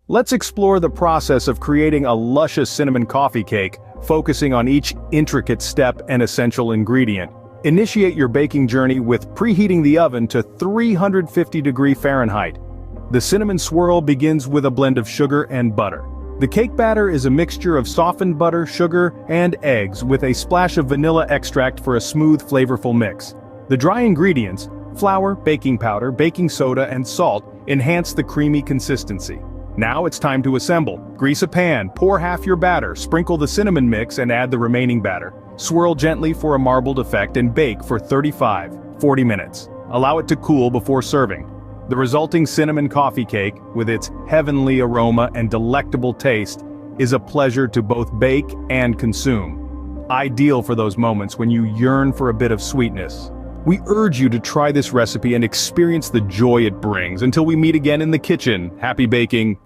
Let's explore the process of creating a luscious cinnamon coffee cake, focusing on each intricate step and essential ingredient. Initiate your baking journey with preheating the oven to 350 Fahrenheit. The cinnamon swirl begins with a blend of sugar and butter. The cake batter is a mixture of softened butter, sugar, and eggs with a splash of vanilla extract for a smooth, flavorful mix. The dry ingredients, flour, baking powder, baking soda, and salt, enhance the creamy consistency. Now it's time to assemble. Grease a pan, pour half your batter, sprinkle the cinnamon mix and add the remaining batter. Swirl gently for a marbled effect and bake for 35–40 minutes. Allow it to cool before serving. The resulting cinnamon coffee cake, with its heavenly aroma and delectable taste, is a pleasure to both bake and consume. Ideal for those moments when you yearn for a bit of sweetness. We urge you to try this recipe and experience the joy it brings. Until we meet again in the kitchen, happy baking!